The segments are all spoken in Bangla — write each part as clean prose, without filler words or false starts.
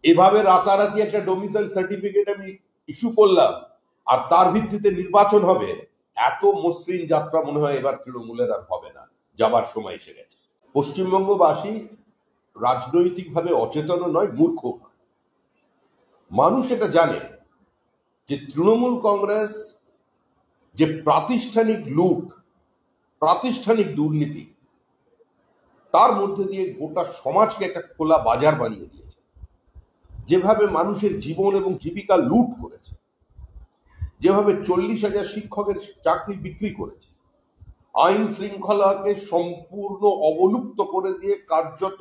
এভাবে রাতারাতি একটা ডোমিসাইল সার্টিফিকেট আমি ইস্যু করলাম আর তার ভিত্তিতে নির্বাচন হবে, এত মসৃণ যাত্রা মনে হয় এবার তৃণমূলের আর হবে না, যাবার সময় এসে গেছে। পশ্চিমবঙ্গবাসী রাজনৈতিকভাবে অচেতন নয়, মূর্খ। মানুষ এটা জানে যে তৃণমূল কংগ্রেস যে প্রাতিষ্ঠানিক লুট, প্রাতিষ্ঠানিক দুর্নীতি, তার মধ্যে দিয়ে গোটা সমাজকে একটা খোলা বাজার বানিয়ে দিয়েছে। যেভাবে মানুষের জীবন এবং জীবিকা লুট করেছে, যেভাবে 40,000 শিক্ষকের চাকরি বিক্রি করেছে, আইন শৃঙ্খলাকে সম্পূর্ণ অবলুপ্ত করে দিয়ে কার্যত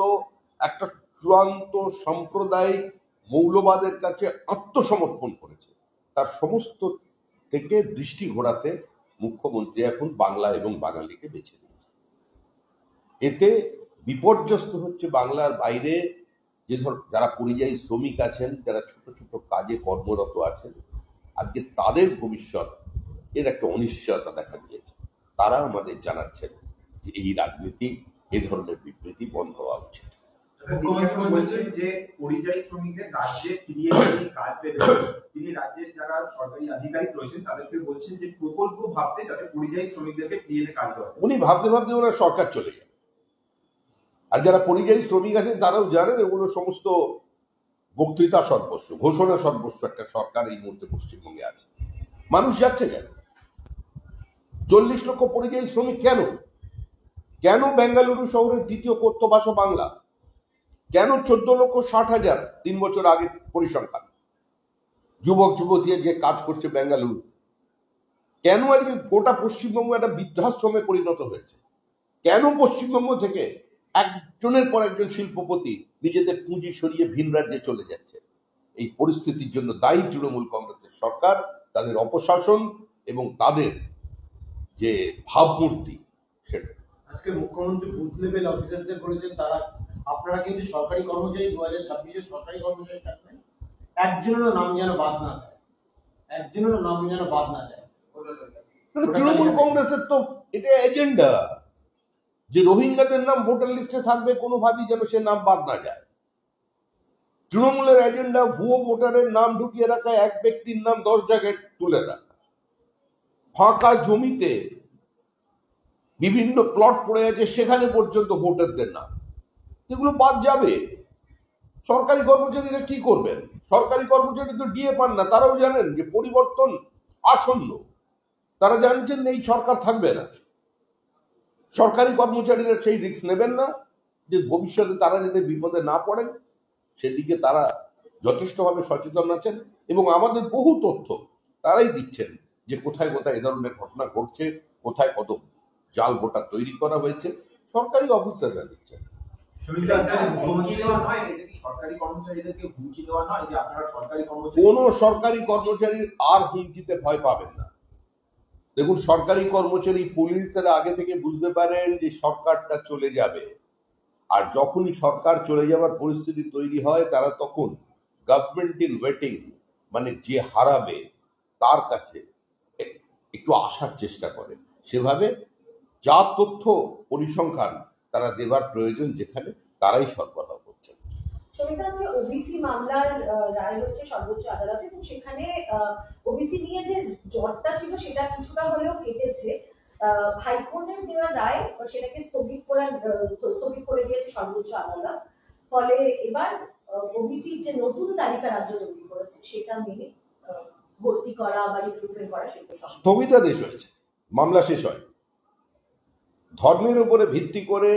একটা চূড়ান্ত সাম্প্রদায়িক মৌলবাদের কাছে আত্মসমর্পণ করেছে, তার সমস্ত থেকে দৃষ্টি ঘোরাতে মুখ্যমন্ত্রী এখন বাংলা এবং বাঙালিকে বেছে নিয়েছে। এতে বিপর্যস্ত হচ্ছে বাংলার বাইরে যে যারা পরিযায়ী শ্রমিক আছেন, যারা ছোট ছোট কাজে কর্মরত আছেন, আজকে তাদের ভবিষ্যৎ এর একটা অনিশ্চয়তা দেখা দিয়েছে। তারা আমাদের জানাচ্ছেন যে এই রাজনীতি, এই ধরনের বিবৃতি বন্ধ হওয়া উচিত। মুখ্যমন্ত্রী বলছেন যে পরিযায়ী শ্রমিকদের রাজ্যে ফিরিয়ে নিয়ে কাজ দেবে। তিনি রাজ্যের যারা সরকারি আধিকারিক রয়েছেন তাদেরকে বলছেন যে প্রকল্প ভাবতে, যাতে পরিযায়ী শ্রমিকদেরকে ফিরিয়ে নিয়ে কাজ দেওয়া। উনি ভাবতে ভাবতে ওনার সরকার চলে যাবে। আর যারা পরিযায়ী শ্রমিক আছেন তারাও জানেন এগুলো সমস্ত বক্তৃতা সর্বস্ব, ঘোষণা সর্বস্ব একটা সরকার এই মুহূর্তে পশ্চিমবঙ্গে আছে। মানুষ যাচ্ছে কেন? 40 লক্ষ পরিযায়ী শ্রমিক কেন? কেন বেঙ্গালুরু শহরের দ্বিতীয় কথ্য ভাষা বাংলা? কেন 14,60,000 3 বছর আগে পরিসংখ্যান যুবক যুবতী যে কাজ করছে বেঙ্গালুরু? কেন আজকে গোটা পশ্চিমবঙ্গ একটা বৃদ্ধাশ্রমে পরিণত হয়েছে? কেন পশ্চিমবঙ্গ থেকে একজনের পর একজন শিল্পপতি নিজেদের পুঁজি সরিয়ে ভিন রাজ্যে চলে যাচ্ছে? এই পরিস্থিতির জন্য দায়ী তৃণমূল কংগ্রেসের সরকার, তাদের অপশাসন এবং তাদের যে ভাবমূর্তি সেটা। আজকে মুখ্যমন্ত্রী বুথ লেভেল অফিসারদের বলেছেন তারা আপনারা কিন্তু সরকারি কর্মচারী, 2026-এর সরকারি কর্মচারী থাকবেন, একজনেরও নাম যেন বাদ না যায়, একজনেরও নাম যেন বাদ না যায়। তৃণমূল কংগ্রেসের তো এটা এজেন্ডা যে রোহিঙ্গাদের নাম ভোটার লিস্টে থাকবে, কোনোভাবেই যেন সে নাম বাদ না যায়। তৃণমূলের এজেন্ডা ভুয়ো ভোটারের নাম ঢুকিয়ে রাখা, এক ব্যক্তির নাম 10 জায়গায় তুলে রাখা, ফাঁকা জমিতে বিভিন্ন প্লট পড়ে আছে সেখানে পর্যন্ত ভোটারদের নাম, এগুলো বাদ যাবে। সরকারি কর্মচারীরা কি করবেন? সরকারি কর্মচারী তো ডিএ পান না, তারাও জানেন যে পরিবর্তন আসন্ন, তারা জানছেন এই সরকার থাকবে না। সরকারি কর্মচারীরা সেই রিস্ক নেবেন না যে ভবিষ্যতে তারা যাতে বিপদে না পড়েন, সেদিকে তারা যথেষ্টভাবে সচেতন আছেন এবং আমাদের বহু তথ্য তারাই দিচ্ছেন যে কোথায় কোথায় এ ধরনের ঘটনা ঘটছে, কোথায় কত জাল ভোটার তৈরি করা হয়েছে, সরকারি অফিসাররা দিচ্ছেন। কোন সরকারি কর্মচারীর আর হুমকিতে ভয় পাবেন না। দেখুন, সরকারি কর্মচারী পুলিশরা আগে থেকে বুঝতে পারেন যে সরকারটা চলে যাবে, আর যখনই সরকার চলে যাওয়ার পরিস্থিতি তৈরি হয় তারা তখন গভর্নমেন্ট ইন ওয়েটিং, মানে যে হারাবে তার কাছে একটু আসার চেষ্টা করে। সেভাবে যা তথ্য পরিসংখ্যান তারা দেবার প্রয়োজন যেখানে, তারাই সরবরাহ করছেন। ওবিসি মামলার রায় হচ্ছে সর্বোচ্চ আদালতে, এবং সেখানে ওবিসি নিয়ে যে জটটা ছিল সেটা কিছুটা হলেও কেটেছে। হাইকোর্টের দেওয়া রায় সেটাকে স্থগিত করে দিয়েছে সর্বোচ্চ আদালত। ফলে এবার ওবিসির যে নতুন তালিকা রাজ্য তৈরি করেছে সেটা মেনে ভর্তি করা বা রিক্রুটমেন্ট করা সেটা স্থগিতাদেশ হয়েছে, মামলা শেষ হয়। ধর্মের উপরে ভিত্তি করে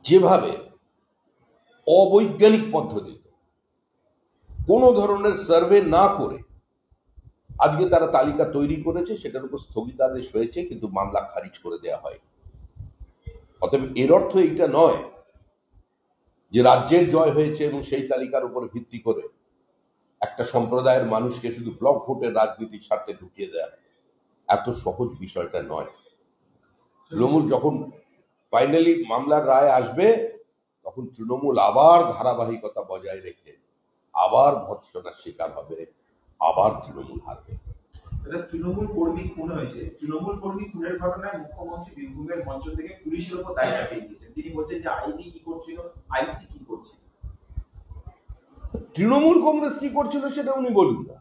যেভাবে অবৈজ্ঞানিক পদ্ধতিতে কোনো ধরনের সার্ভে না করে আজকে তারা তালিকা তৈরি করেছে, সেটার উপর স্থগিতাদেশ হয়েছে, কিন্তু মামলা খারিজ করে দেওয়া হয়। অতএব এর অর্থ এইটা নয় যে রাজ্যের জয় হয়েছে এবং সেই তালিকার উপরে ভিত্তি করে একটা সম্প্রদায়ের মানুষকে শুধু ব্লক ভোটের রাজনীতির স্বার্থে ঢুকিয়ে দেয়া এত সহজ বিষয়টা নয়। তৃণমূল যখন ফাইনালি মামলার রায় আসবে তখন তৃণমূল আবার ধারাবাহিকতা বজায় রেখে আবার ভৎসনার শিকার হবে, আবার তৃণমূল হারবে। তৃণমূল কর্মী খুন হয়েছে, তৃণমূল কর্মী খুনের ঘটনায় মুখ্যমন্ত্রী বীরভূমের মঞ্চ থেকে পুলিশের উপর দায় চাপিয়ে দিয়েছেন। তিনি বলছেন যে আইডি কি করছিল, আইসি কি করছে। তৃণমূল কংগ্রেস কি করছিল সেটা উনি বলুন না।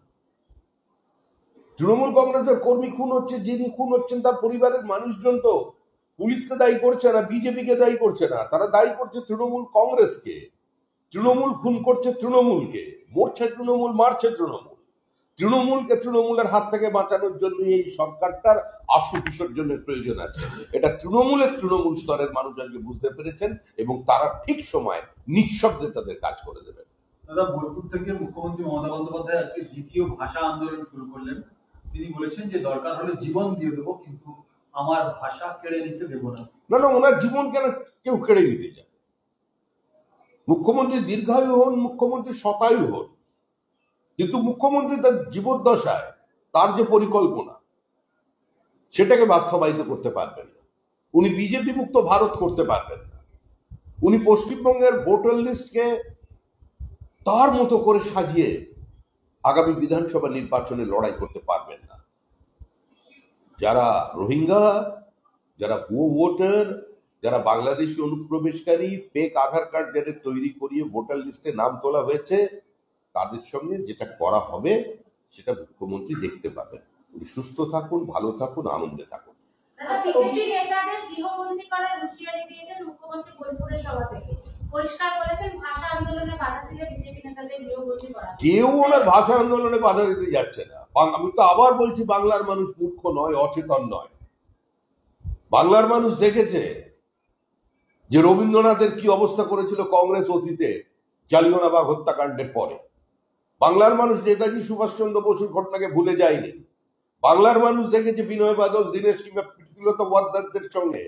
তৃণমূল কংগ্রেসের কর্মী খুন হচ্ছে, যিনি খুন হচ্ছেন তার পরিবারের মানুষজন তো পুলিশকে দায়ী করছে না, বিজেপিকে দায়ী করছে না, তারা দায়ী করছে তৃণমূল কংগ্রেসকে। তৃণমূল খুন করছে তৃণমূলকে, মরছে তৃণমূল, মারছে তৃণমূল। তৃণমূলকে তৃণমূলের হাত থেকে বাঁচানোর জন্য এই সরকারটার আশু বিসর্জনের প্রয়োজন আছে। এটা তৃণমূল স্তরের মানুষ আজকে বুঝতে পেরেছেন এবং তারা ঠিক সময় নিঃশব্দে তাদের কাজ করে দেবেন। দাদা, বোলপুর থেকে মুখ্যমন্ত্রী মমতা বন্দ্যোপাধ্যায় আজকে দ্বিতীয় ভাষা আন্দোলন শুরু করলেন। তিনি বলেছেন যে দরকার হলে জীবন দিয়ে দেবো, কিন্তু আমার ভাষা কেড়ে নিতে দেবো না। না না, ওনার জীবন কেন কেউ কেড়ে নিতে যাবে? মুখ্যমন্ত্রী দীর্ঘায়ু হন, মুখ্যমন্ত্রী শতায়ু হন, কিন্তু মুখ্যমন্ত্রী তার জীবদ্দশায় তার যে পরিকল্পনা সেটাকে বাস্তবায়িত করতে পারবেন না। উনি বিজেপি মুক্ত ভারত করতে পারবেন না। উনি পশ্চিমবঙ্গের ভোটার লিস্টকে তার মতো করে সাজিয়ে আগামী বিধানসভা নির্বাচনে লড়াই করতে পারবেন না। যারা রোহিঙ্গা, যারা ভুয়ো ভোটার, যারা বাংলাদেশি অনুপ্রবেশকারী, ফেক আধার কার্ড যাদের তৈরি করিয়ে ভোটার লিস্টে নাম তোলা হয়েছে, তাদের সঙ্গে যেটা করা হবে সেটা মুখ্যমন্ত্রী দেখতে পাবেন। উনি সুস্থ থাকুন, ভালো থাকুন, আনন্দে থাকুন। বিজেপি নেতাদের গৃহবন্দী করার হুঁশিয়ারি দিয়েছেন মুখ্যমন্ত্রী বোলপুরের সভা থেকে। পরিষ্কার বলেছেন ভাষা আন্দোলনে বাধা দিলে বিজেপি নেতাদের গৃহবন্দী করা। কেউ ওনার ভাষা আন্দোলনে বাধা দিতে যাচ্ছে না। আমি তো আবার বলছি, বাংলার মানুষ মূর্খ নয়, অচেতন নয়। বাংলার মানুষ দেখেছে যে রবীন্দ্রনাথের কি অবস্থা করেছিল কংগ্রেস অতীতে জালিয়ানওয়ালাবাগ হত্যাকাণ্ডের পরে। বাংলার মানুষ নেতাজি সুভাষচন্দ্র বসুর ঘটনাকে ভুলে যায়নি। বাংলার মানুষ দেখেছে বিনয় বাদল দীনেশ কিংবা প্রীতিলতা ওয়াদ্দেদারদের সঙ্গে,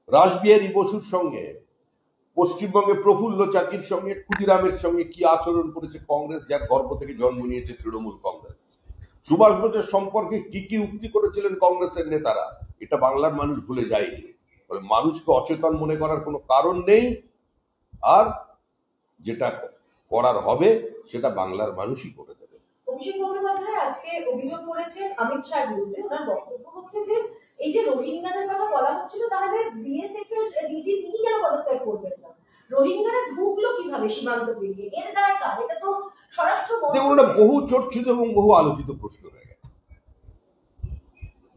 রাসবিহারী বসুর সঙ্গে, পশ্চিমবঙ্গে প্রফুল্ল চাকির সঙ্গে, ক্ষুদিরামের সঙ্গে কি আচরণ করেছে কংগ্রেস, যার গর্ব থেকে জন্ম নিয়েছে তৃণমূল কংগ্রেস। সুভাষ বোসের সম্পর্কে কি কি উক্তি করেছিলেন কংগ্রেসের নেতারা, এটা বাংলার মানুষ ভুলে যায়নি। মানুষকে অচেতন মনে করার কোনো কারণ নেই। আর যেটা করার হবে সেটা বাংলার মানুষই করে দেবে। অভিষেক বন্দ্যোপাধ্যায় আজকে অভিযোগ করেছেন অমিত শাহের বিরুদ্ধে। ওনার বক্তব্য হচ্ছে যে এই যে রোহিঙ্গাদের কথা বলা হচ্ছিল, তাহলে বিএসএফ এর ডিজি তিনি কেন পদত্যাগ করবেন না? রোহিঙ্গারা ঢুকলো কিভাবে সীমান্ত পেরিয়ে? এর দায় কার? এটা তো স্বরাষ্ট্র দেখুন, বহু চর্চিত এবং বহু আলোচিত প্রশ্ন হয়ে গেছে।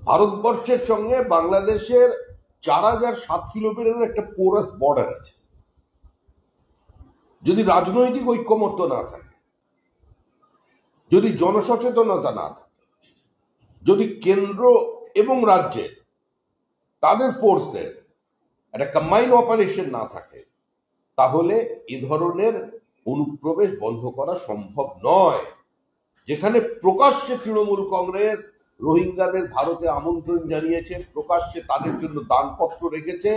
ভারতবর্ষের সঙ্গে বাংলাদেশের 4007 কিলোমিটারের একটা পোরাস বর্ডার আছে। যদি রাজনৈতিক ঐক্যমত্য না থাকে, যদি জনসচেতনতা না থাকে, যদি কেন্দ্র এবং রাজ্যের তাদের ফোর্সের একটা কম্বাইন্ড অপারেশন না থাকে, তাহলে এ ধরনের অনুপ্রবেশ বন্ধ করা সম্ভব নয়। যেখানে প্রকাশ্যে তৃণমূল কংগ্রেস রোহিঙ্গাদের ভারতে আমন্ত্রণ জানিয়েছে, প্রকাশ্যে তাদের জন্য দানপত্র রেখেছে,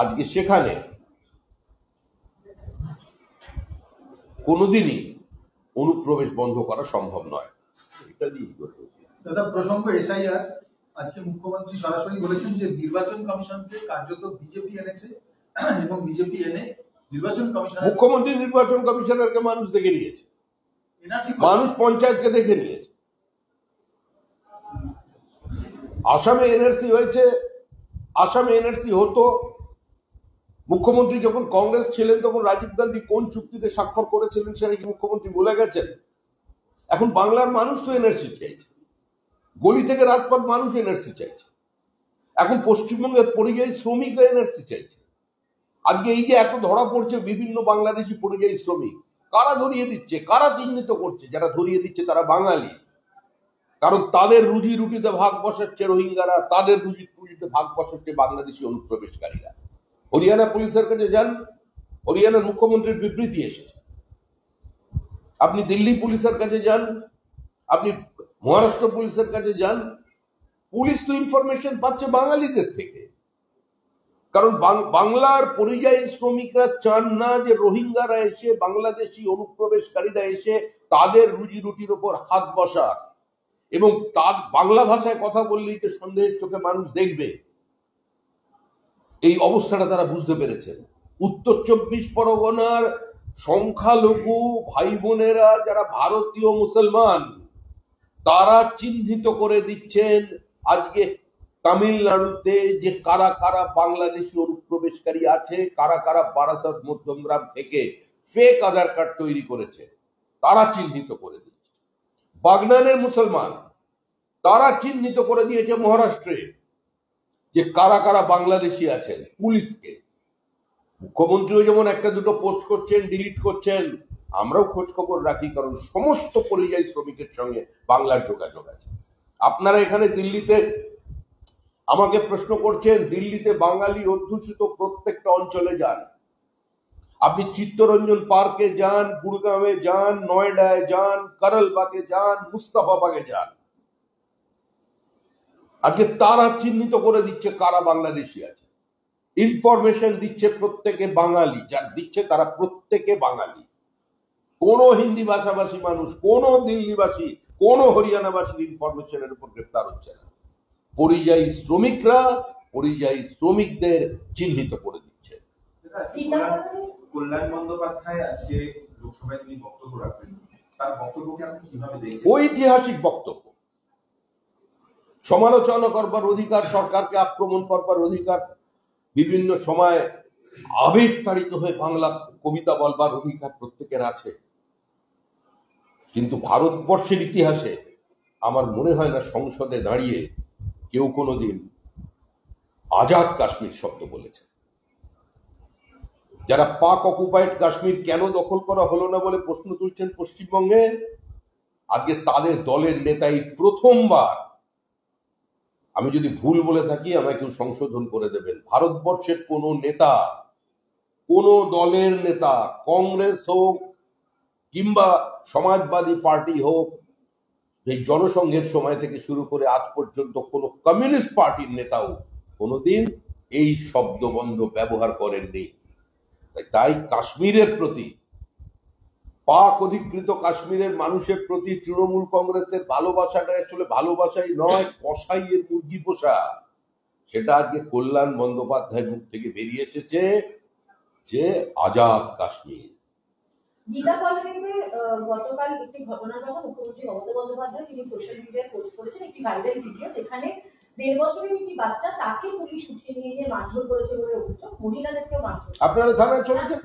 আজকে সেখানে কোনোদিনই অনুপ্রবেশ বন্ধ করা সম্ভব নয়। এটা দিয়ে দাদা, প্রসঙ্গ এসআইআর, আজকে মুখ্যমন্ত্রী সরাসরি বলেছেন যে নির্বাচন কমিশনকে কার্যত বিজেপি এনেছে এবং বিজেপি এনে নির্বাচন কমিশন। মুখ্যমন্ত্রী নির্বাচন কমিশনারকে মানুষ দেখে নিয়েছে, মানুষ পঞ্চায়েতকে দেখে নিয়েছে। আসামে এনআরসি হয়েছে, আসামে এনআরসি হতো। মুখ্যমন্ত্রী যখন কংগ্রেস ছিলেন তখন রাজীব গান্ধী কোন চুক্তিতে স্বাক্ষর করেছিলেন সেটা কি মুখ্যমন্ত্রী ভুলে গেছেন? এখন বাংলার মানুষ তো এনআরসি চাইছে, গলি থেকে রাজপথ মানুষ এনআরসি চাইছে। এখন পশ্চিমবঙ্গের পরিযায়ী শ্রমিকরা এনআরসি চাইছে। আজকে এই যে এত ধরা পড়ছে বিভিন্ন বাংলাদেশি পরিযায়ী শ্রমিক, কারা ধরিয়ে দিচ্ছে, কারা চিহ্নিত করছে? যারা ধরিয়ে দিচ্ছে তারা বাঙালি। কারণ তাদের রুজি রুটিতে ভাগ বসাচ্ছে রোহিঙ্গারা, তাদের রুজি রুটিতে ভাগ বসাচ্ছে বাংলাদেশি অনুপ্রবেশকারীরা। হরিয়ানা পুলিশের কাছে যান, হরিয়ানার মুখ্যমন্ত্রীর বিবৃতি এসেছে। আপনি দিল্লি পুলিশের কাছে যান, আপনি মহারাষ্ট্র পুলিশের কাছে যান, পুলিশ তো ইনফরমেশন পাচ্ছে বাঙালিদের থেকে। কারণ বাংলার পরিযায়ী শ্রমিকরা চান না যে রোহিঙ্গারা এসে, বাংলাদেশি অনুপ্রবেশকারীরা এসে তাদের রুজি রুটির ওপর হাত বসাক। এবং তার বাংলা ভাষায় কথা বললেই যে সন্দেহের চোখে মানুষ দেখবে, এই অবস্থাটা তারা বুঝতে পেরেছেন। উত্তর 24 পরগনার সংখ্যালঘু ভাই বোনেরা যারা ভারতীয় মুসলমান, তারা চিহ্নিত করে দিচ্ছেন আজকে তামিলনাড়ুতে যে কারা কারা বাংলাদেশি অনুপ্রবেশকারী আছে, কারা কারা বারাসাত মধ্যমগ্রাম থেকে ফেক আধার কার্ড তৈরি করেছে তারা চিহ্নিত করে দিয়েছে। বাগনানের মুসলমান তারা চিহ্নিত করে দিয়েছে মহারাষ্ট্রে যে কারা কারা বাংলাদেশি আছেন পুলিশকে। মুখ্যমন্ত্রীও যেমন একটা দুটো পোস্ট করছেন, ডিলিট করছেন, আমরাও খোঁজ খবর রাখি, কারণ সমস্ত পরিযায়ী শ্রমিকের সঙ্গে বাংলার যোগাযোগ আছে। আপনারা এখানে দিল্লিতে আমাকে প্রশ্ন করছেন, দিল্লিতে বাঙালি অধ্যুষিত প্রত্যেকটা অঞ্চলে যান, আপনি চিত্তরঞ্জন পার্কে যান, গুড়গাঁওয়ে যান, নয়ডায় যান, করলবাগে যান, মুস্তাফাবাগে যান, আজকে তারা চিহ্নিত করে দিচ্ছে কারা বাংলাদেশি আছে, ইনফরমেশন দিচ্ছে প্রত্যেকে বাঙালি, যার দিচ্ছে তারা প্রত্যেকে বাঙালি। কোন হিন্দি ভাষাভাষী মানুষ, কোন দিল্লিবাসী, কোন হরিয়ানাবাসীর ইনফরমেশনের উপর গ্রেপ্তার হচ্ছে না। পরিযায়ী শ্রমিকরা পরিযায়ী শ্রমিকদের চিহ্নিত করে দিচ্ছে। কল্যাণ বন্দ্যোপাধ্যায় আজকে লোকসভায় তিনি বক্তব্য রাখবেন, তার বক্তব্যকে আপনি কিভাবে দেখছেন? ঐতিহাসিক বক্তব্য। সমালোচনা করবার অধিকার, সরকারকে আক্রমণ করবার অধিকার, বিভিন্ন সময় আবেগতাড়িত হয়ে বাংলা কবিতা বলবার অধিকার প্রত্যেকের আছে, কিন্তু ভারতবর্ষের ইতিহাসে আমার মনে হয় না সংসদে দাঁড়িয়ে কেউ কোনোদিন আজাদ কাশ্মীর শব্দ বলেছে। যারা পাক অকুপাইড কাশ্মীর কেন দখল করা হলো না বলে প্রশ্ন তুলছেন পশ্চিমবঙ্গে, আজকে তাদের দলের নেতাই প্রথমবার, আমি যদি ভুল বলে থাকি আমায় কেউ সংশোধন করে দেবেন, ভারতবর্ষের কোন নেতা, কোন দলের নেতা, কংগ্রেস হোক কিংবা সমাজবাদী পার্টি হোক, এই জনসংঘের সময় থেকে শুরু করে আজ পর্যন্ত কোন কমিউনিস্ট পার্টির নেতাও কোনোদিন এই শব্দবন্ধ ব্যবহার করেননি। তাই কাশ্মীরের প্রতি, পাক অধিকৃত কাশ্মীরের মানুষের প্রতি তৃণমূল কংগ্রেসের ভালোবাসাটা আসলে ভালোবাসাই নয়, কসাইয়ের মুরগি পোষা। সেটা আজকে কল্যাণ বন্দ্যোপাধ্যায়ের মুখ থেকে বেরিয়ে এসেছে যে আজাদ কাশ্মীর। গীতা কলোনিতে গতকাল একটি ঘটনার কথা মুখ্যমন্ত্রী মমতা বন্দ্যোপাধ্যায় তিনি সোশ্যাল মিডিয়ায় পোস্ট করেছেন, একটি ভাইরাল ভিডিও, যেখানে 1.5 বছরের একটি বাচ্চা, তাকে পুলিশ উঠিয়ে নিয়ে গিয়ে মারধর করেছে বলে অভিযোগ, মহিলাদেরকেও মারধর। আপনারা থানায় চলেছেন,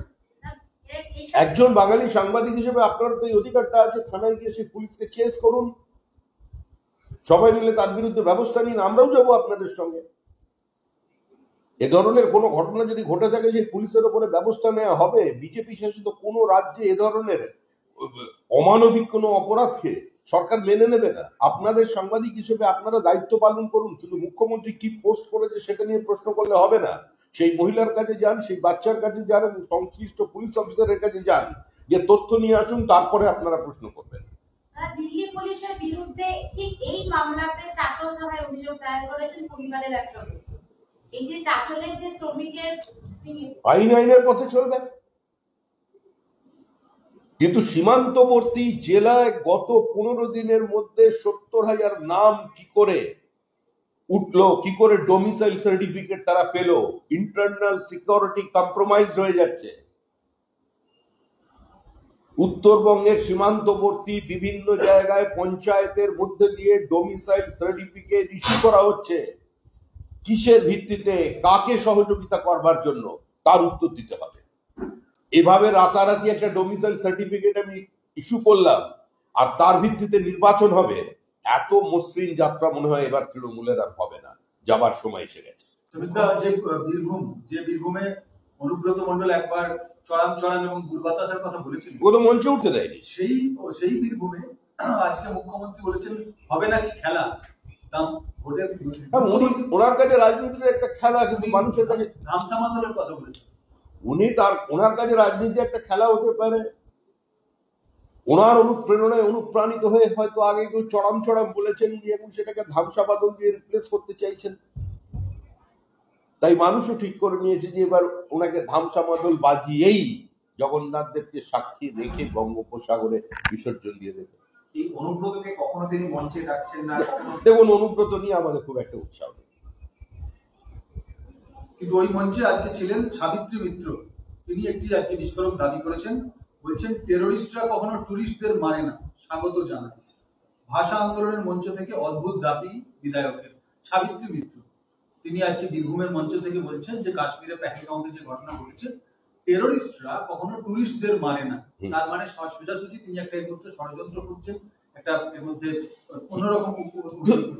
একজন বাঙালি সাংবাদিক হিসেবে আপনার তো এই অধিকারটা আছে, থানায় গিয়ে সেই পুলিশকে কেস করুন, সবাই মিলে তার বিরুদ্ধে ব্যবস্থা নিন, আমরাও যাবো আপনাদের সঙ্গে। এ ধরনের কোনো ঘটনা যদি ঘটে থাকে সেই পুলিশের উপরে ব্যবস্থা নেওয়া হবে। বিজেপি শাসিত কোন রাজ্যে এ ধরনের অমানবিক কোনো অপরাধকে সরকার মেনে নেবে না। আপনাদের সাংবাদিক হিসেবে আপনারা দায়িত্ব পালন করুন, শুধু মুখ্যমন্ত্রী কি পোস্ট করেছে সেটা নিয়ে প্রশ্ন করলে হবে না। সেই মহিলার কাছে যান, সেই বাচ্চার কাছে যান এবং সংশ্লিষ্ট পুলিশ অফিসারের কাছে যান, যে তথ্য নিয়ে আসুন, তারপরে আপনারা প্রশ্ন করবেন। দিল্লি পুলিশের বিরুদ্ধে ঠিক এই মামলাতে চাচল থানায় অভিযোগ দায়ের করেছেন পরিবারের এক সদস্য। এই যে চাচলের যে শ্রমিকের, আইনের পথে চলবে, কিন্তু সীমান্তবর্তী জেলায় গত 15 দিনের মধ্যে 70,000 নাম কি করে উঠলো, কি করে ডোমিসাইল সার্টিফিকেট তারা পেল, ইন্টারনাল সিকিউরিটি কম্প্রোমাইজড হয়ে যাচ্ছে। উত্তরবঙ্গের সীমান্তবর্তী বিভিন্ন জায়গায় পঞ্চায়েতের মধ্যে দিয়ে ডোমিসাইল সার্টিফিকেট ইস্যু করা হচ্ছে। কিসের ভিত্তিতে, কাকে সহযোগিতা করবার জন্য, তার উত্তর দিতে হবে। এভাবে রাতারাতি একটা ডোমিসাইল সার্টিফিকেট আমি ইস্যু করলাম আর তার ভিত্তিতে নির্বাচন হবে, এত মসৃণ যাত্রা মনে হয় এবার তৃণমূলের আর হবে না, যাবার সময় এসে গেছে। বীরভূমে অনুব্রত মণ্ডল একবার চড়াম এবং গুড়বাতাসের কথা বলেছিলেন, কোনো মঞ্চে উঠতে দেয়নি। সেই বীরভূমে আজকে মুখ্যমন্ত্রী বলেছেন হবে নাকি খেলা, ওনার কাছে রাজনীতির একটা খেলা, কিন্তু মানুষের কাছে ধামসামান্দলের কথা বলেছেন। ওনার কাছে রাজনীতি একটা খেলা হতে পারে। ওনার অনুপ্রেরণায় অনুপ্রাণিত হয়ে হয়তো আগে কেউ চড়াম বলেছেন, উনি এখন সেটাকে ধামসা বাদল দিয়ে রিপ্লেস করতে চাইছেন। তাই মানুষও ঠিক করে নিয়েছে যে এবার ওনাকে ধামসা বাদল বাজিয়েই জগন্নাথ দেবকে সাক্ষী রেখে বঙ্গোপসাগরে বিসর্জন দিয়ে দেবে। এই অনুব্রতকে কখনো তিনি মঞ্চে ডাকছেন না। দেখুন, অনুব্রত নিয়ে আমাদের খুব একটা উৎসাহ নেই, কিন্তু ওই মঞ্চে আজকে ছিলেন সাবিত্রী মিত্র। তিনি একটি আজকে বিস্ফোরক দাবি করেছেন, বলছেন টেরোরিস্টরা কখনো টুরিস্টদের মানে না, স্বাগত জানায়। ভাষা আন্দোলনের মঞ্চ থেকে অদ্ভুত দাবি বিধায়কের। সাবিত্রী মিত্র তিনি আজকে বীরভূমের মঞ্চ থেকে বলছেন যে কাশ্মীরে পেহেলগাঁওতে যে ঘটনা ঘটেছে টেরোরিস্টরা কখনো টুরিস্টদের মানে না, হুম। তার মানে সোজাসুজি তিনি একটা এর মধ্যে ষড়যন্ত্র করছেন, একটা এর মধ্যে অন্যরকম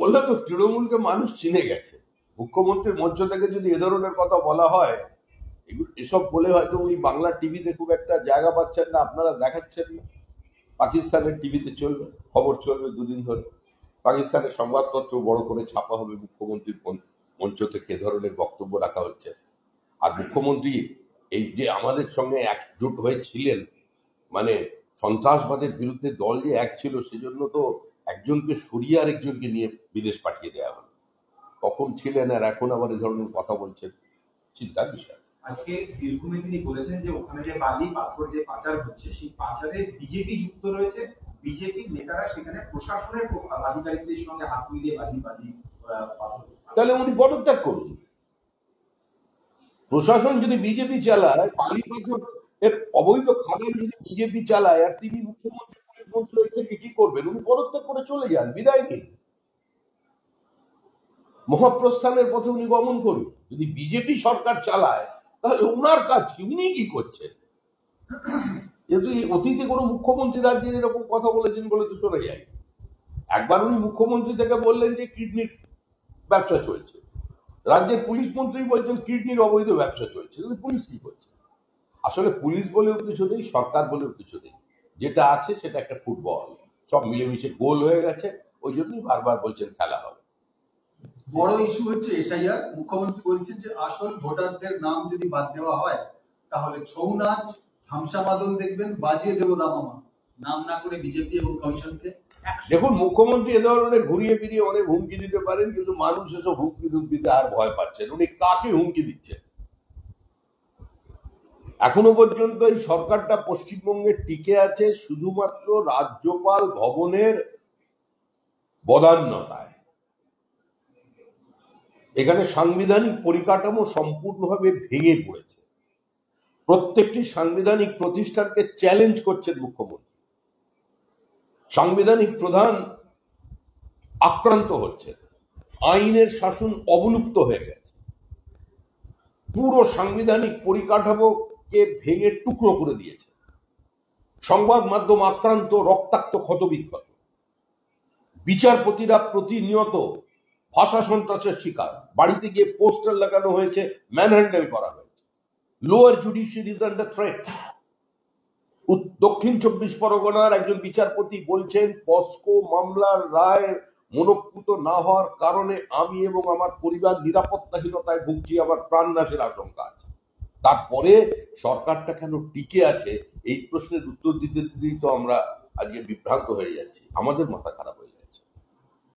বললাম তো, তৃণমূলকে মানুষ চিনে গেছে। মুখ্যমন্ত্রীর মঞ্চ থেকে যদি এ ধরনের কথা বলা হয়, এসব বলে হয়তো উনি বাংলা টিভিতে খুব একটা জায়গা পাচ্ছেন না, আপনারা দেখাচ্ছেন না। পাকিস্তানের টিভিতে চলবে, খবর চলবে দুদিন ধরে, পাকিস্তানের সংবাদপত্র বড় করে ছাপা হবে মুখ্যমন্ত্রীর মঞ্চ থেকে এ ধরনের বক্তব্য রাখা হচ্ছে। আর মুখ্যমন্ত্রী এই যে আমাদের সঙ্গে একজোট হয়েছিলেন, মানে সন্ত্রাসবাদের বিরুদ্ধে দল যে এক ছিল, সেজন্য তো একজনকে সরিয়ে আরেকজনকে নিয়ে বিদেশ পাঠিয়ে দেওয়া হলো। তখন ছিলেন আর এখন আবার এই ধরনের কথা বলছেন, চিন্তার বিষয়। আজকে বীরভূমে তিনি বলেছেন যে ওখানে যে বালি পাথর যে পাচার হচ্ছে, সেই পাচারে বিজেপি যুক্ত রয়েছে। বিজেপির নেতারা সেখানে প্রশাসনের আধিকারিকদের সঙ্গে হাত মিলিয়ে পাথর। তাহলে উনি পদত্যাগ করুন। প্রশাসন যদি বিজেপি চালায়, বালি পাথর এর অবৈধ খাবার যদি বিজেপি চালায়, আর তিনি মুখ্যমন্ত্রী পুলিশ মন্ত্রী থেকে কি করবেন? উনি পদত্যাগ করে চলে যান, বিদায় নিন, মহাপ্রস্থানের পথে উনি গমন করুন। যদি বিজেপি সরকার চালায় তাহলে উনার কাজ কি, উনি কি করছেন? যেহেতু অতীতে কোনো মুখ্যমন্ত্রী রাজ্যে এরকম কথা বলেছেন বলে তো সরে যায়। একবার উনি মুখ্যমন্ত্রী থেকে বললেন যে কিডনির ব্যবসা চলছে, রাজ্যের পুলিশ মন্ত্রী বলছেন কিডনির অবৈধ ব্যবসা চলছে। পুলিশ কি করছে? আসলে পুলিশ বলেও কিছু নেই, সরকার বলেও কিছু নেই, যেটা আছে সেটা একটা ফুটবল, সব মিলেমিশে গোল হয়ে গেছে। ওই জন্যই বারবার বলছেন খেলা হবে। বড় ইস্যু হচ্ছে এসআইআর। মুখ্যমন্ত্রী বলছেন যে আসল ভোটারদের নাম যদি বাদ দেওয়া হয় তাহলে ছৌ নাচ, হামসা মাদল দেখবেন, বাজিয়ে দেবো দামামা, নাম না করে বিজেপি এবং কমিশনকে। দেখুন, মুখ্যমন্ত্রী এ ধরনের ঘুরিয়ে ফিরিয়ে অনেক হুমকি দিতে পারেন, কিন্তু মানুষ এসব হুমকি দিতে আর ভয় পাচ্ছেন। উনি কাকে হুমকি দিচ্ছেন? এখনো পর্যন্ত এই সরকারটা পশ্চিমবঙ্গে টিকে আছে শুধুমাত্র রাজ্যপাল ভবনের বদান্যতায়। এখানে সাংবিধানিক পরিকাঠামো সম্পূর্ণভাবে ভেঙে পড়েছে। প্রত্যেকটি সাংবিধানিক প্রতিষ্ঠানকে চ্যালেঞ্জ করছেন মুখ্যমন্ত্রী। সাংবিধানিক প্রধান আক্রান্ত হচ্ছেন, আইনের শাসন অবলুপ্ত হয়ে গেছে, পুরো সাংবিধানিক পরিকাঠামোকে ভেঙে টুকরো করে দিয়েছে। সংবাদ মাধ্যম আক্রান্ত, রক্তাক্ত, ক্ষতবিক্ষত। বিচারপতিরা প্রতিনিয়ত ভাষা সন্ত্রাসের শিকার, বাড়িতে গিয়ে পোস্টার লাগানো হয়েছে, ম্যানহ্যান্ডেল করা হয়েছে। Lower judiciary is under threat. দক্ষিণ 24 পরগনার একজন বিচারপতি বলছেন, পস্কো মামলার রায় মনঃপুত না হওয়ার কারণে আমি এবং আমার পরিবার নিরাপত্তাহীনতায় ভুগছি, আমার প্রাণনাশের আশঙ্কা আছে। তারপরে সরকারটা কেন টিকে আছে, এই প্রশ্নের উত্তর দিতে দিতেই তো আমরা আজকে বিভ্রান্ত হয়ে যাচ্ছি। আমাদের মাথা খারাপ।